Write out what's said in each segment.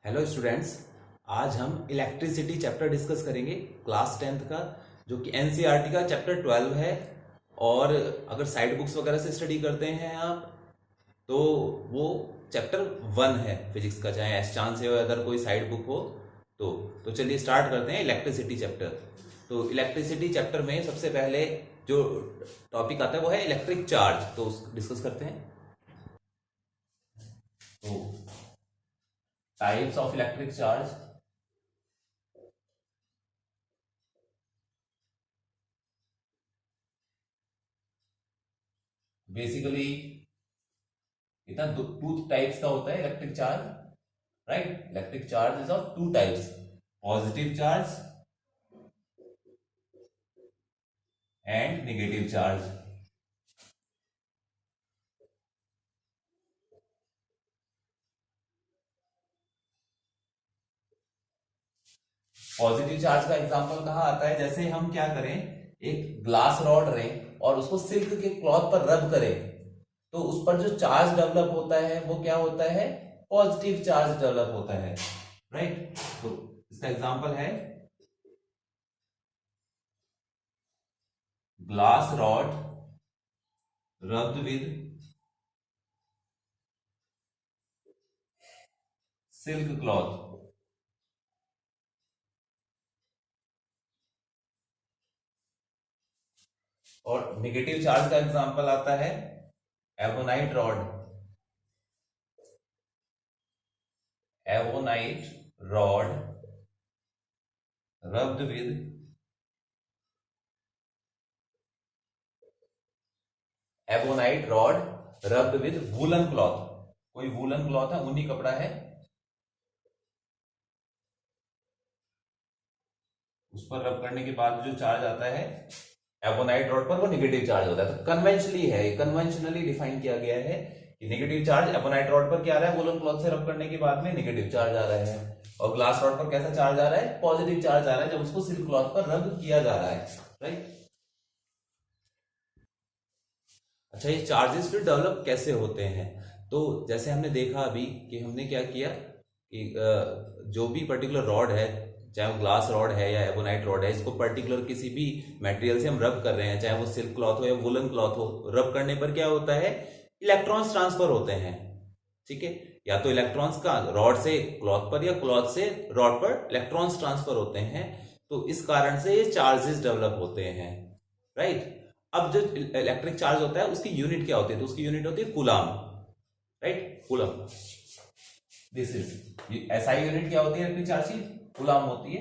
Hello students. आज हम electricity chapter discuss करेंगे क्लास 10th का, जो कि एनसीईआरटी का चैप्टर 12 है। और अगर साइड बुक्स वगैरह से स्टडी करते हैं आप तो वो चैप्टर 1 है फिजिक्स का, चाहे एस चांस या अदर कोई साइड बुक हो। तो चलिए स्टार्ट करते हैं इलेक्ट्रिसिटी चैप्टर। तो इलेक्ट्रिसिटी चैप्टर में सबसे पहले जो टॉपिक आता है वो है इलेक्ट्रिक चार्ज, तो डिस्कस करते हैं। तो types of electric charge. Basically इतना टू टाइप्स का होता है electric charge, right. Electric charge is of two types, positive charge and negative charge. Positive charge का एग्जांपल कहाँ आता है? जैसे हम क्या करें, एक ग्लास रॉड लें और उसको सिल्क के क्लॉथ पर रब करें, तो उस पर जो चार्ज डेवलप होता है वो क्या होता है? पॉजिटिव चार्ज डेवलप होता है, राइट। तो इसका एग्जांपल है glass rod rubbed with silk cloth. और नेगेटिव चार्ज का एग्जांपल आता है ebonite rod. Ebonite rod rubbed with ebonite rod rubbed with woollen cloth. कोई वूलन क्लॉथ है, ऊनी कपड़ा है, उस पर रब करने के बाद जो चार्ज आता है एबोनाइट रॉड पर, वो नेगेटिव चार्ज होता है। तो कन्वेंशनली डिफाइन किया गया है कि नेगेटिव चार्ज एबोनाइट रॉड पर क्या आ रहा है? वूलन क्लॉथ से रब करने के बाद में नेगेटिव चार्ज आ रहा है। और ग्लास रॉड पर कैसा चार्ज आ रहा है? पॉजिटिव चार्ज आ रहा है, जब उसको सिल्क क्लॉथ पर रब किया जा रहा है, राइट। अच्छा, ये चार्जेस फिर डेवलप कैसे होते हैं? तो जैसे हमने देखा अभी कि हमने क्या किया कि जो भी पर्टिकुलर रॉड है, चाहे वो ग्लास रॉड है या एबोनाइट रॉड है, इसको पर्टिकुलर किसी भी मटेरियल से हम रब कर रहे हैं, चाहे वो सिल्क क्लॉथ हो या वुलन क्लॉथ हो, रब करने पर क्या होता है? इलेक्ट्रॉन्स ट्रांसफर होते हैं, ठीक है। या तो इलेक्ट्रॉन्स का रॉड से क्लॉथ पर या क्लॉथ से रॉड पर इलेक्ट्रॉन्स ट्रांसफर होते हैं। तो इस कारण से ये चार्जेस डेवलप होते हैं, राइट। अब जो इलेक्ट्रिक चार्ज होता है उसकी यूनिट क्या होती है? तो उसकी यूनिट होती है coulomb, right. Coulomb, this is SI unit क्या होती है इलेक्ट्रिक चार्ज की? कूलाम होती है।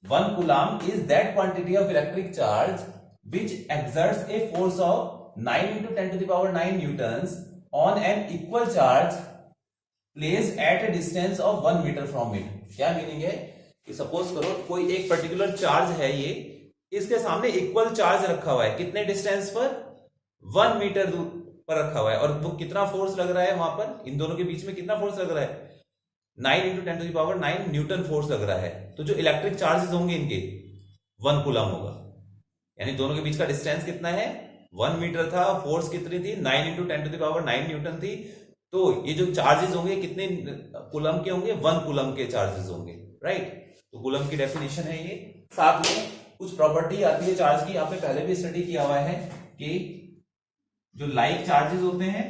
1 coulomb is that quantity of electric charge which exerts a force of 9 into 10 to the power 9 newtons on an equal charge placed at a distance of 1 meter from it। क्या meaning है कि suppose करो कोई एक particular charge है, ये इसके सामने इक्वल चार्ज रखा हुआ है, कितने डिस्टेंस पर? 1 मीटर दूर पर रखा हुआ है। और वो कितना फोर्स लग रहा है वहां पर? इन दोनों के बीच में कितना फोर्स लग रहा है? 9 into 10 to the power 9 newton force लग रहा है। तो जो इलेक्ट्रिक चार्जेस होंगे इनके 1 कूलम होगा, यानी दोनों के बीच का डिस्टेंस कितना है? 1 मीटर था, फोर्स कितनी थी? 9 into 10 to the power 9 newton थी। तो ये जो चार्जेस होंगे कितने कूलम के होंगे? 1 कूलम के चार्जेस होंगे, राइट। तो कूलम की डेफिनेशन है ये। साथ में कुछ प्रॉपर्टी आती है चार्ज की, आपने पहले भी स्टडी किया हुआ है कि जो लाइक चार्जेस होते हैं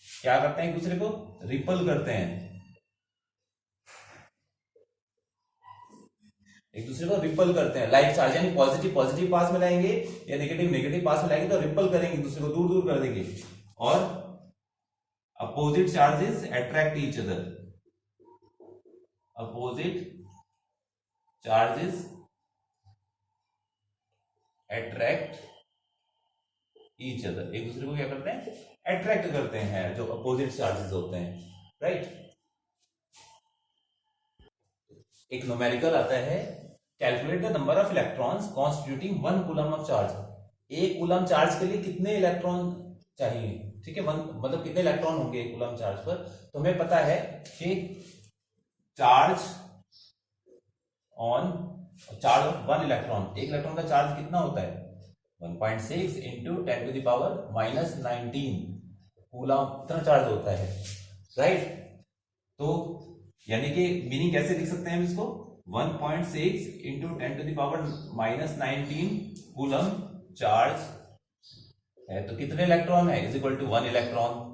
क्या करते हैं? एक दूसरे को रिपल करते हैं, एक दूसरे को रिपल करते हैं। लाइक चार्ज यानी पॉजिटिव पॉजिटिव पास में लाएंगे या नेगेटिव नेगेटिव पास में लाएंगे तो रिपल करेंगे, दूसरे को दूर दूर कर देंगे। और opposite charges attract each other. Opposite charges attract each other, एक दूसरे को क्या करते हैं? अट्रैक्ट करते हैं, जो अपोजिट चार्जेस होते हैं, राइट। एक न्यूमेरिकल आता है, calculate the number of electrons constituting 1 coulomb of charge. एक कूलम चार्ज के लिए कितने इलेक्ट्रॉन चाहिए? ठीक है, मतलब कितने इलेक्ट्रॉन होंगे एक कूलम चार्ज पर? तो हमें पता है कि चार्ज ऑफ 1 इलेक्ट्रॉन, एक इलेक्ट्रॉन का चार्ज कितना होता है? 1.6 into 10 to the power -19 coulomb इतना चार्ज होता है, राइट। तो यानी कि मीनिंग कैसे लिख सकते हैं हम इसको, 1.6 इंटू 10⁻⁻19 कूलम चार्ज है, तो कितने इलेक्ट्रॉन है, इज इक्वल टू 1 इलेक्ट्रॉन।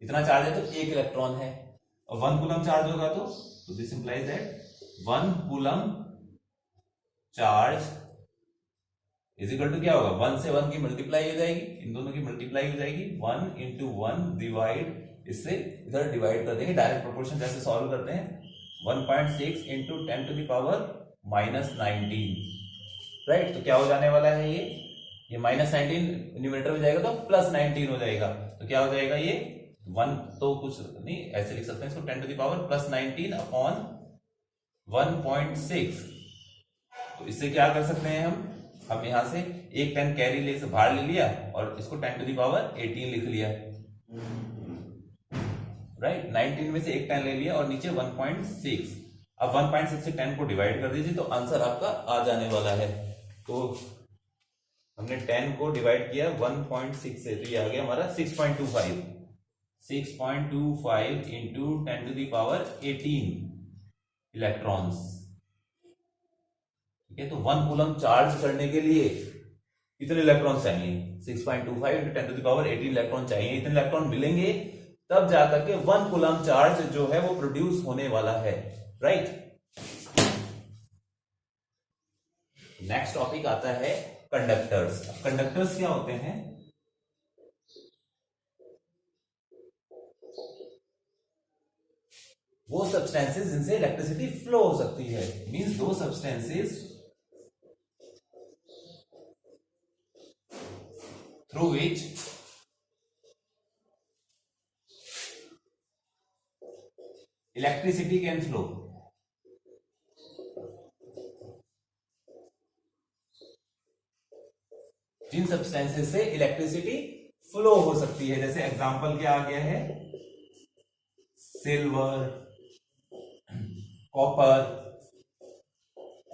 इतना चार्ज है तो 1 इलेक्ट्रॉन है, और 1 कूलम चार्ज होगा तो this implies that 1 coulomb charge is equal to क्या होगा, 1 से 1 की मल्टीप्लाई हो जाएगी, इन दोनों की मल्टीप्लाई हो जाएगी, 1 इंटू 1 डिवाइड, इससे इधर डिवाइड कर देंगे, डायरेक्ट प्रोपोर्शन जैसे सॉल्व करते हैं, 1.6 इंटू 10⁻⁻19, राइट। तो क्या हो जाने वाला है ये -19 न्यूमरेटर में जाएगा तो +19 हो जाएगा, तो क्या हो जाएगा ये 1, तो कुछ नहीं ऐसे लिख सकते हैं इसको, 10⁻+19 अपॉन 1.6। तो इससे क्या कर सकते हैं हम यहां से एक 10 कैरी ले से बाहर ले लिया और इसको 10⁻18 लिख लिया, राइट। 19 में से एक 10 ले लिया और नीचे 1.6। अब 1.6 से 10 को डिवाइड कर दीजिए तो आंसर आपका आ जाने वाला है। तो हमने 10 को डिवाइड किया 1.6 से, तो ये आ गया हमारा 6.25 इंटू 10⁻18 इलेक्ट्रॉन्स, ठीक है। तो 1 कूलम चार्ज करने के लिए कितने इलेक्ट्रॉन चाहिए, 6.25 इंटू 10⁻18 इलेक्ट्रॉन चाहिए। इतने इलेक्ट्रॉन मिलेंगे तब जाकर के 1 कूलम चार्ज जो है वो प्रोड्यूस होने वाला है, राइट। नेक्स्ट टॉपिक आता है कंडक्टर्स। कंडक्टर्स क्या होते हैं, वो सब्सटेंसेस जिनसे इलेक्ट्रिसिटी फ्लो हो सकती है, means those substances through which electricity can flow. जिन सब्सटेंसेस से इलेक्ट्रिसिटी फ्लो हो सकती है, जैसे एग्जांपल क्या आ गया है, सिल्वर, कॉपर,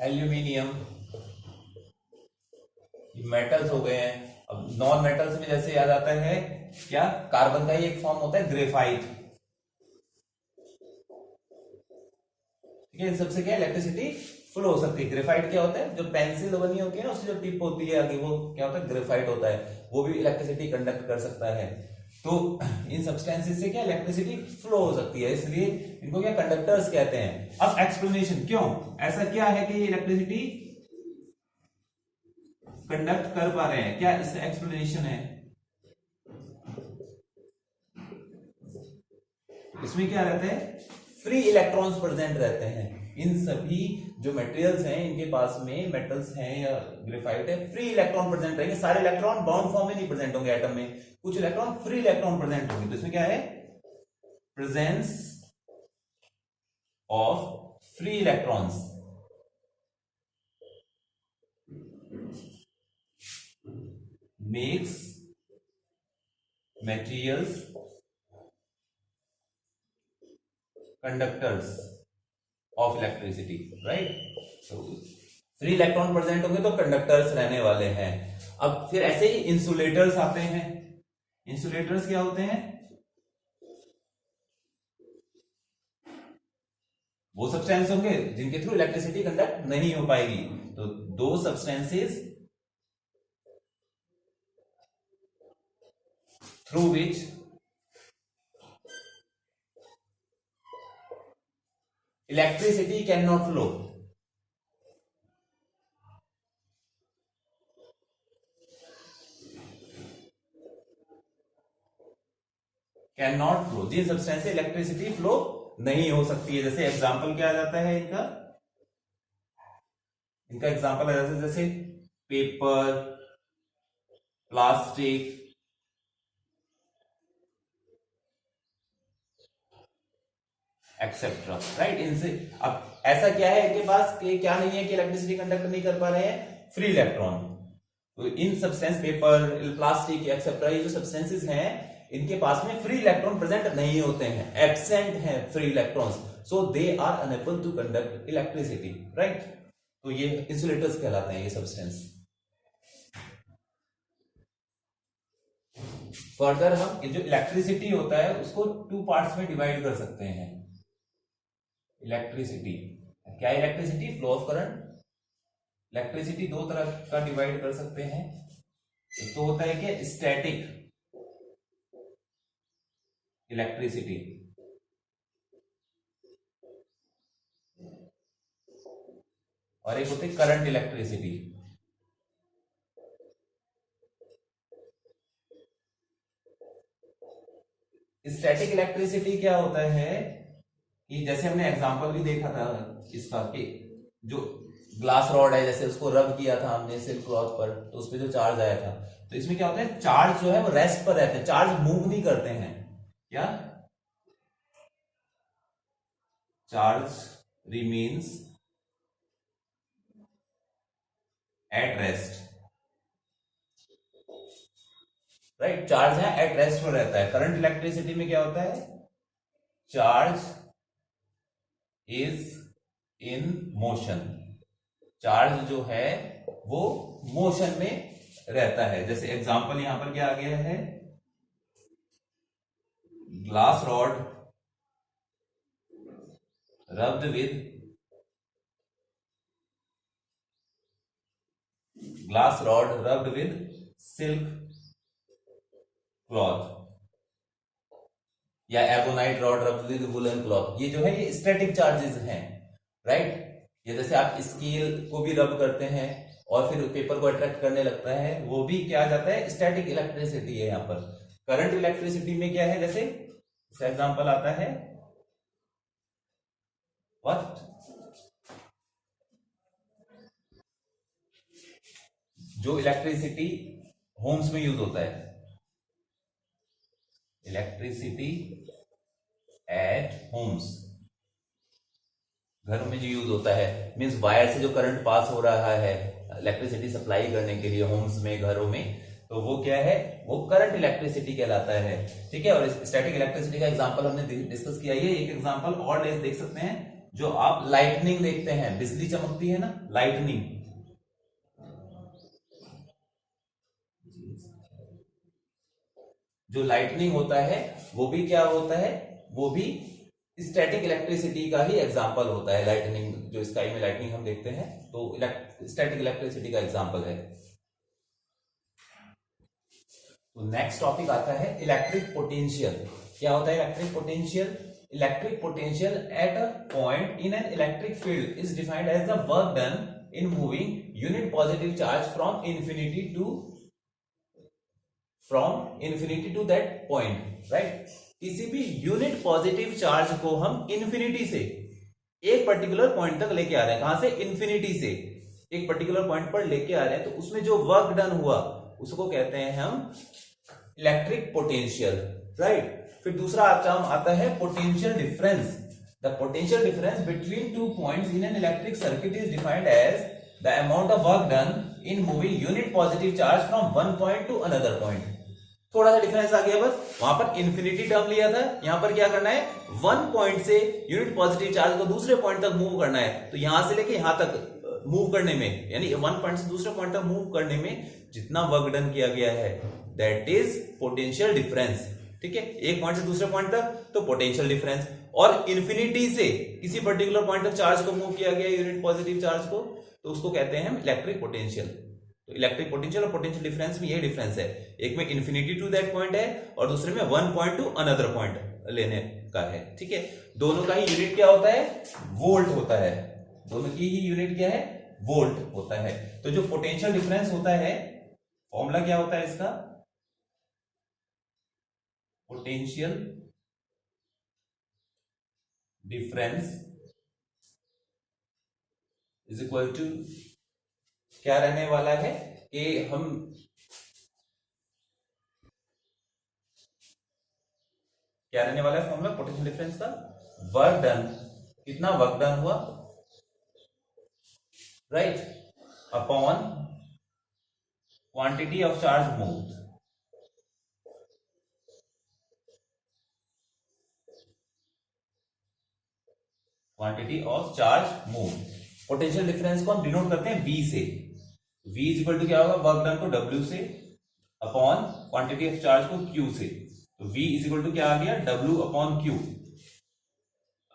एल्यूमिनियम, मेटल्स हो गए हैं। अब नॉन मेटल्स में जैसे याद आता है क्या, कार्बन का ही एक फॉर्म होता है ग्रेफाइट, ठीक है। इन सबसे क्या इलेक्ट्रिसिटी फ्लो हो सकती है। ग्रेफाइट क्या होता है, जो पेंसिल बनी होती है ना उसकी जो टिप होती है आगे, वो क्या होता है, ग्रेफाइट होता है, वो भी इलेक्ट्रिसिटी कंडक्ट कर सकता है। तो इन सब्सटेंसेस से क्या इलेक्ट्रिसिटी फ्लो हो सकती है, इसलिए इनको क्या कंडक्टर्स कहते हैं। अब एक्सप्लेनेशन, क्यों ऐसा क्या है कि ये इलेक्ट्रिसिटी कंडक्ट कर पा रहे हैं, क्या इसका एक्सप्लेनेशन है। इसमें क्या रहता है, फ्री इलेक्ट्रॉन्स प्रेजेंट रहते हैं। इन सभी जो मटेरियल्स हैं इनके पास में, मेटल्स हैं या ग्रेफाइट है, फ्री इलेक्ट्रॉन प्रेजेंट रहेंगे। सारे इलेक्ट्रॉन बाउंड फॉर्म में नहीं प्रेजेंट होंगे एटम में, कुछ इलेक्ट्रॉन फ्री इलेक्ट्रॉन प्रेजेंट होंगे। तो इसमें क्या है, presence of free electrons makes materials conductors of electricity, right? तो फ्री इलेक्ट्रॉन प्रेजेंट होंगे तो कंडक्टर्स रहने वाले हैं। अब फिर ऐसे ही इंसुलेटर्स आते हैं। इंसुलेटर्स क्या होते हैं, वो सब्सटेंस होंगे जिनके थ्रू इलेक्ट्रिसिटी कंडक्ट नहीं हो पाएगी। तो those substances through which electricity cannot flow, जिन सब्सटेंस से इलेक्ट्रिसिटी फ्लो नहीं हो सकती है। जैसे एग्जांपल क्या आ जाता है इनका एग्जांपल आ जाता है जैसे पेपर, प्लास्टिक, एक्सेट्रा, राइट। इनसे अब ऐसा क्या है इनके पास कि क्या नहीं है कि इलेक्ट्रिसिटी कंडक्ट नहीं कर पा रहे हैं, फ्री इलेक्ट्रॉन। तो इन सब्सटेंस, पेपर, प्लास्टिक एक्सेट्रा, ये जो सब्सटेंसेस हैं इनके पास में फ्री इलेक्ट्रॉन प्रेजेंट नहीं होते हैं, एब्सेंट है free electrons, so they are unable to conduct electricity, right. तो ये इंसुलेटर्स कहलाते हैं ये सब्सटेंस। फर्दर हम जो इलेक्ट्रिसिटी होता है उसको टू पार्ट्स में डिवाइड कर सकते हैं। इलेक्ट्रिसिटी क्या, electricity flow of current. Electricity दो तरह का डिवाइड कर सकते हैं, एक तो होता है कि स्टैटिक इलेक्ट्रिसिटी, और एक होती है करंट इलेक्ट्रिसिटी। स्टैटिक इलेक्ट्रिसिटी क्या होता है कि जैसे हमने एग्जांपल भी देखा था इसका कि जो ग्लास रॉड है, जैसे उसको रब किया था हमने सिल्क क्लॉथ पर, तो उसपे जो चार्ज आया था, तो इसमें क्या होता है, चार्ज जो है वो रेस्ट पर रहते हैं, चार्ज मूव नहीं करते हैं। क्या, charge remains at rest, right, charge है एट रेस्ट पर रहता है। करंट इलेक्ट्रिसिटी में क्या होता है, charge is in motion, charge जो है वो मोशन में रहता है। जैसे एग्जांपल यहां पर क्या आ गया है, glass rod rubbed with silk cloth, या ebonite rod rubbed with woollen cloth, ये जो है ये स्टैटिक चार्जेस हैं, राइट। ये जैसे आप स्केल को भी रब करते हैं और फिर पेपर को अट्रैक्ट करने लगता है, वो भी क्या आ जाता है, स्टैटिक इलेक्ट्रिसिटी है। यहां पर करंट इलेक्ट्रिसिटी में क्या है, जैसे एग्जांपल आता है व्हाट, जो इलेक्ट्रिसिटी होम्स में यूज होता है, इलेक्ट्रिसिटी एट होम्स, घरों में जो यूज होता है, मींस वायर से जो करंट पास हो रहा है इलेक्ट्रिसिटी सप्लाई करने के लिए होम्स में, घरों में, तो वो क्या है, वो करंट इलेक्ट्रिसिटी कहलाता है, ठीक है। और स्टैटिक इलेक्ट्रिसिटी का एग्जांपल हमने डिस्कस किया। ये एक एग्जांपल और देख सकते हैं, जो आप लाइटनिंग देखते हैं, बिजली चमकती है ना, लाइटनिंग, जो लाइटनिंग होता है वो भी क्या होता है, वो भी स्टैटिक इलेक्ट्रिसिटी का ही एग्जांपल होता है। लाइटनिंग, जो स्काई में लाइटनिंग हम देखते हैं, तो स्टैटिक इलेक्ट्रिसिटी का एग्जांपल है। तो नेक्स्ट टॉपिक आता है इलेक्ट्रिक पोटेंशियल। क्या होता है electric potential? Electric potential at a point in an electric field is defined as the work done in moving unit positive charge from infinity to that point, right. किसी भी unit positive charge को हम infinity से एक particular point तक लेके आ रहे हैं। कहां से? इन्फिनिटी से एक पर्टिकुलर पॉइंट पर लेके आ रहे हैं, तो उसमें जो वर्क डन हुआ उसको कहते हैं हम इलेक्ट्रिक पोटेंशियल, राइट। फिर दूसरा टर्म आता है potential difference. The potential difference between two points in an electric circuit is defined as the amount of work done in moving unit positive charge from one point to another point. थोड़ा सा difference आ गया बस, वहां पर infinity term लिया था, यहां पर क्या करना है, वन पॉइंट से यूनिट पॉजिटिव चार्ज को दूसरे पॉइंट तक मूव करना है। तो यहां से लेके यहां तक मूव करने में, यानी वन पॉइंट से दूसरे पॉइंट तक मूव करने में जितना वर्क डन किया गया है, दैट इज पोटेंशियल डिफरेंस, ठीक है। एक पॉइंट से दूसरे पॉइंट तक तो पोटेंशियल डिफरेंस, और इन्फिनिटी से किसी पर्टिकुलर पॉइंट तक चार्ज को मूव किया गया यूनिट पॉजिटिव चार्ज को, तो उसको कहते हैं हम इलेक्ट्रिक पोटेंशियल। तो इलेक्ट्रिक पोटेंशियल और पोटेंशियल डिफरेंस में यही डिफरेंस है, एक में इन्फिनिटी टू दैट पॉइंट है और दूसरे में one point to another point लेने का है, ठीक है। दोनों का ही यूनिट क्या होता है? वोल्ट होता है। दोनों की ही यूनिट क्या है? वोल्ट होता है। तो जो पोटेंशियल डिफरेंस होता है, फॉर्मूला क्या होता है इसका? Potential difference is equal to क्या रहने वाला है कि हम क्या रहने वाला है फॉर्मूला पोटेंशियल डिफरेंस का? वर्क डन, कितना वर्क डन हुआ, right, upon quantity of charge moved. Quantity of charge moved. Potential difference को हम डिनोट करते हैं V से। V इज इक्वल टू क्या होगा? वर्क डन को W से अपॉन क्वांटिटी ऑफ चार्ज को Q से, तो V इज इक्वल टू क्या आ गया, W अपॉन Q।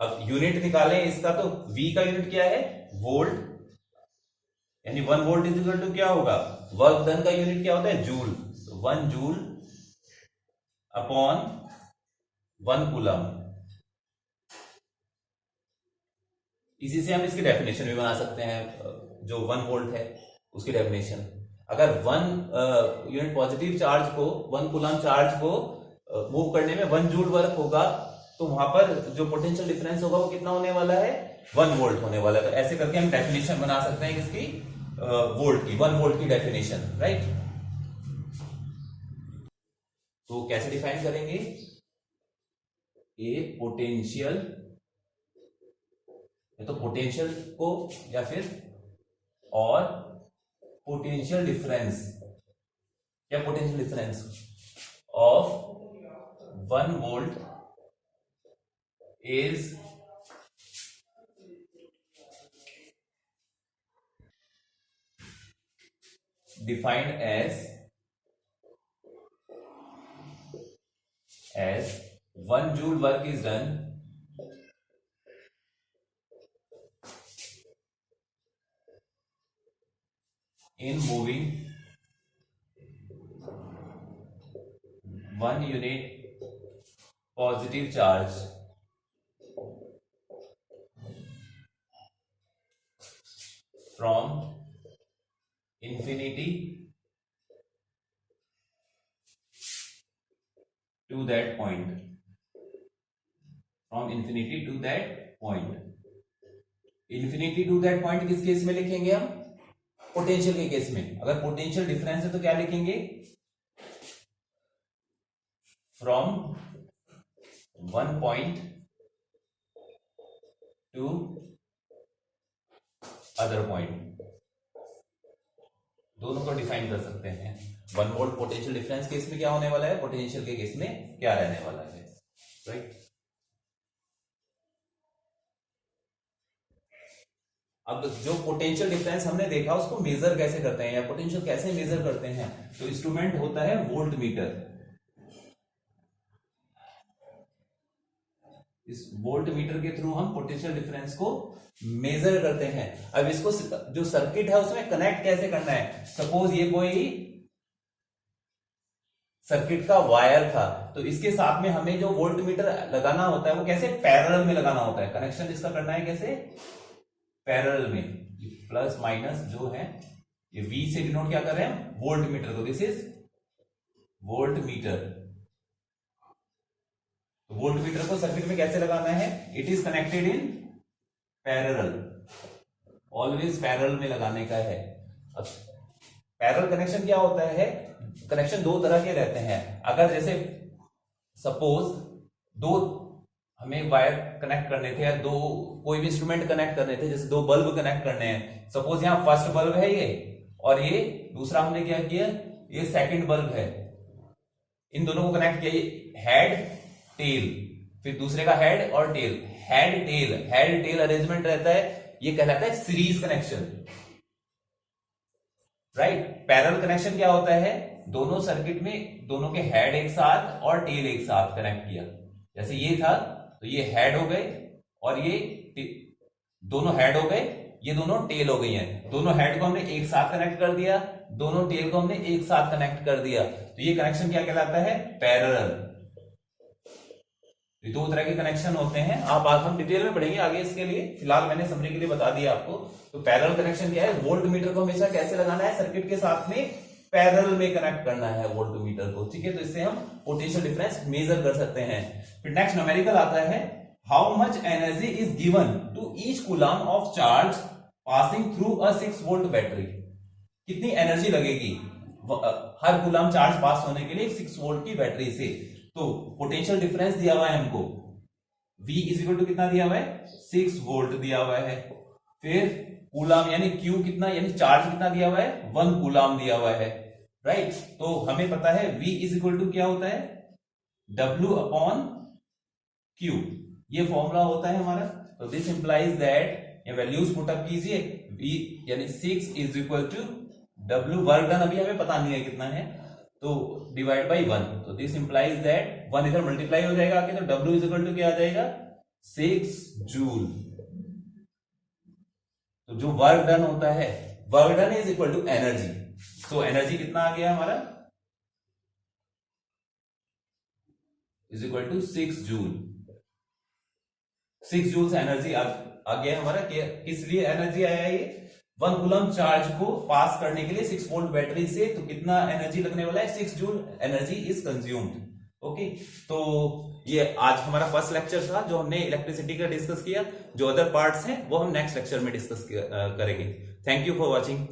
अब यूनिट निकालें इसका, तो V का यूनिट क्या है, वोल्ट, यानी 1 वोल्ट इज इक्वल टू क्या होगा, वर्क डन का यूनिट क्या होता है, जूल, तो 1 जूल अपॉन 1 कूलम। इसी से हम इसकी डेफिनेशन भी बना सकते हैं, जो 1 वोल्ट है उसकी डेफिनेशन। अगर 1 यूनिट पॉजिटिव चार्ज को, 1 कूलम चार्ज को मूव करने में 1 जूल वर्क होगा, तो वहां पर जो पोटेंशियल डिफरेंस होगा वो कितना होने वाला है, 1 वोल्ट होने वाला है। तो ऐसे करके हम डेफिनेशन बना सकते हैं किसकी, वोल्ट की, 1 वोल्ट की डेफिनेशन, राइट। तो कैसे डिफाइन करेंगे, ए पोटेंशियल, तो पोटेंशियल को, या फिर और पोटेंशियल डिफरेंस, क्या potential difference of 1 volt is defined as 1 joule work is done in moving 1 unit positive charge from infinity to that point, from infinity to that point। infinity to that point किस case में लिखेंगे हम, potential के case में। अगर potential difference है तो क्या लिखेंगे, from 1 point two other point, दोनों को डिफाइन कर सकते हैं। 1 वोल्ट पोटेंशियल डिफरेंस केस में क्या होने वाला है, पोटेंशियल के केस में क्या रहने वाला है, राइट। अब जो पोटेंशियल डिफरेंस हमने देखा उसको मेजर कैसे करते हैं, या पोटेंशियल कैसे मेजर करते हैं, तो इंस्ट्रूमेंट होता है वोल्ट मीटर। इस वोल्ट मीटर के थ्रू हम पोटेंशियल डिफरेंस को मेजर करते हैं। अब इसको जो सर्किट है उसमें कनेक्ट कैसे करना है, सपोज ये कोई सर्किट का वायर था, तो इसके साथ में हमें जो वोल्ट मीटर लगाना होता है वो कैसे, पैरेलल में लगाना होता है। कनेक्शन इसका करना है कैसे, पैरेलल में। प्लस माइनस जो है ये V से डिनोट क्या कर रहे हैं, वोल्ट मीटर को, this is volt meter. Volt meter को सर्किट में कैसे लगाना है, it is connected in parallel, always parallel में लगाने का है। अब पैरेलल कनेक्शन क्या होता है, कनेक्शन 2 तरह के रहते हैं। अगर जैसे सपोज 2 हमें वायर कनेक्ट करने थे, या 2 कोई भी इंस्ट्रूमेंट कनेक्ट करने थे, जैसे 2 बल्ब कनेक्ट करने हैं, सपोज यहां फर्स्ट बल्ब है ये, और ये दूसरा हमने क्या किया, ये सेकंड बल्ब है, इन दोनों को कनेक्ट किया, ये हेड टेल, फिर दूसरे का हेड और टेल, हेड टेल अरेंजमेंट रहता है, ये कहलाता है series connection, right. Parallel connection क्या होता है, दोनों सर्किट में दोनों के हेड एक साथ और टेल एक साथ कनेक्ट किया। जैसे ये था तो ये हेड हो गए, और ये दोनों हेड हो गए, ये दोनों टेल हो गई हैं। दोनों हेड को हमने एक साथ कनेक्ट कर दिया, दोनों टेल को हमने एक साथ कनेक्ट कर दिया, तो ये कनेक्शन क्या कहलाता है, पैरेलल। 2 तरह के कनेक्शन होते हैं, आप आज हम डिटेल में पढ़ेंगे आगे, इसके लिए फिलहाल मैंने समझने के लिए बता दिया आपको। तो पैरेलल कनेक्शन क्या है, वोल्ट मीटर को हमेशा कैसे लगाना है, सर्किट के साथ में पैरेलल में कनेक्ट करना है वोल्ट मीटर को, ठीक है। तो इससे हम पोटेंशियल डिफरेंस मेजर कर सकते हैं। फिर नेक्स्ट न्यूमेरिकल आता है, how much energy is given to each coulomb of charge passing through a 6 volt battery. कितनी एनर्जी लगेगी हर कूलम चार्ज पास होने के लिए 6 वोल्ट की बैटरी से। तो पोटेंशियल डिफरेंस दिया हुआ है हमको, V इज इक्वल टू कितना दिया हुआ है, 6 वोल्ट दिया हुआ है। फिर कूलम यानी Q कितना, यानी चार्ज कितना दिया हुआ है, 1 कूलम दिया हुआ है, राइट। तो हमें पता है V इज इक्वल टू क्या होता है, W अपॉन Q, ये फॉर्मूला होता है हमारा। तो दिस इंप्लाइज दैट, ये वैल्यूज पुट अप कीजिए, V यानी 6 is equal to W, work done अभी हमें पता नहीं है कितना है, तो डिवाइड बाई 1, तो दिस इंप्लाइज दैट 1 इधर मल्टीप्लाई हो जाएगा आके, तो W इज इक्वल टू क्या आ जाएगा 6 जूल। तो जो वर्क डन होता है, work done is equal to energy. तो एनर्जी कितना आ गया हमारा, is equal to 6 joule. 6 joule energy आ गया हमारा। किस लिए एनर्जी आया ये, 1 कूलम चार्ज को पास करने के लिए 6 वोल्ट बैटरी से, तो कितना एनर्जी लगने वाला है, 6 joule energy is consumed. Okay, तो ये आज हमारा फर्स्ट लेक्चर था जो हमने इलेक्ट्रिसिटी का डिस्कस किया। जो अदर पार्ट्स हैं वो हम नेक्स्ट लेक्चर में डिस्कस करेंगे। Thank you for watching.